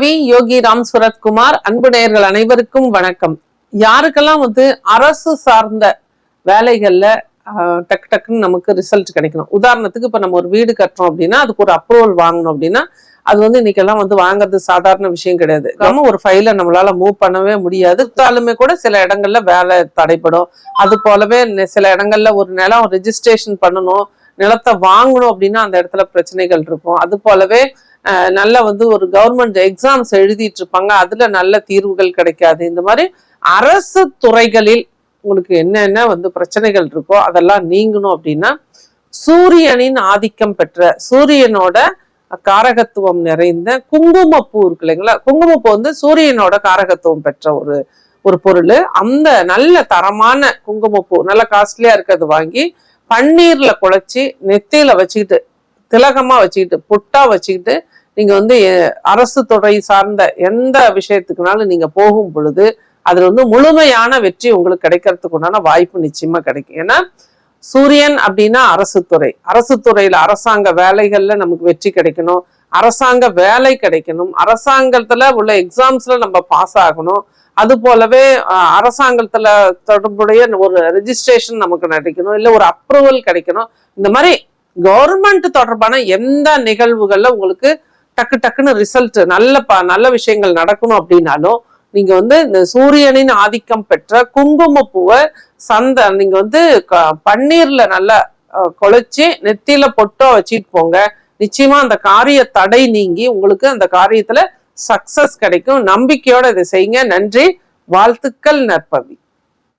ரவி யோகி ராம் சுரத்குமார் அன்பு நேயர்கள் அனைவருக்கும் வணக்கம். யாருக்கெல்லாம் அரசு சார்ந்த வேலைகள்ல டக்கு டக்குன்னு நமக்கு ரிசல்ட் கிடைக்கணும். உதாரணத்துக்கு இப்ப நம்ம ஒரு வீடு கட்டுறோம் அப்படின்னா அதுக்கு ஒரு அப்ரூவல் வாங்கணும் அப்படின்னா அது இன்னைக்கெல்லாம் வாங்குறது சாதாரண விஷயம் கிடையாது. நம்ம ஒரு ஃபைலை நம்மளால மூவ் பண்ணவே முடியாது. இருந்தாலுமே கூட சில இடங்கள்ல வேலை தடைப்படும். அது போலவே சில இடங்கள்ல ஒரு நிலம் ரெஜிஸ்ட்ரேஷன் பண்ணணும், நிலத்தை வாங்கணும் அப்படின்னா அந்த இடத்துல பிரச்சனைகள் இருக்கும். அது போலவே நல்ல ஒரு கவர்மெண்ட் எக்ஸாம்ஸ் எழுதிட்டு இருப்பாங்க, அதுல நல்ல தீர்வுகள் கிடைக்காது. இந்த மாதிரி அரசு துறைகளில் உங்களுக்கு என்னென்ன பிரச்சனைகள் இருக்கோ அதெல்லாம் நீங்கணும் அப்படின்னா சூரியனின் ஆதிக்கம் பெற்ற, சூரியனோட காரகத்துவம் நிறைந்த குங்குமப்பூ இருக்கு இல்லைங்களா? குங்குமப்பூ சூரியனோட காரகத்துவம் பெற்ற ஒரு பொருள். அந்த நல்ல தரமான குங்குமப்பூ நல்ல காஸ்ட்லியா இருக்கிறது வாங்கி பன்னீர்ல குழைச்சி நெத்தியில வச்சுக்கிட்டு திலகமா வச்சுக்கிட்டு பொட்டா வச்சுக்கிட்டு நீங்க அரசு துறை சார்ந்த எந்த விஷயத்துக்குனாலும் நீங்க போகும் பொழுது அதுல முழுமையான வெற்றி உங்களுக்கு கிடைக்கிறதுக்கு உண்டான வாய்ப்பு நிச்சயமா கிடைக்கும். ஏன்னா சூரியன் அப்படின்னா அரசு துறை, அரசு துறையில அரசாங்க வேலைகள்ல நமக்கு வெற்றி கிடைக்கணும், அரசாங்க வேலை கிடைக்கணும், அரசாங்கத்துல உள்ள எக்ஸாம்ஸ்ல நம்ம பாஸ் ஆகணும். அது போலவே அரசாங்கத்துல தொடர்புடைய ஒரு ரெஜிஸ்ட்ரேஷன் நமக்கு கிடைக்கணும், இல்ல ஒரு அப்ரூவல் கிடைக்கணும். இந்த மாதிரி கவர்மெண்ட் தொடர்பான எந்த நிகழ்வுகள்ல உங்களுக்கு டக்கு டக்குன்னு ரிசல்ட் நல்ல விஷயங்கள் நடக்கணும் அப்படின்னாலும் நீங்க இந்த சூரியனின் ஆதிக்கம் பெற்ற குங்குமப்பூவை நீங்க பன்னீர்ல நல்லா குழைச்சி நெத்தியில பொட்டோ வச்சுட்டு போங்க. நிச்சயமா அந்த காரிய தடை நீங்கி உங்களுக்கு அந்த காரியத்துல சக்சஸ் கிடைக்கும். நம்பிக்கையோட இதை செய்யுங்க. நன்றி, வாழ்த்துக்கள், நற்பவி.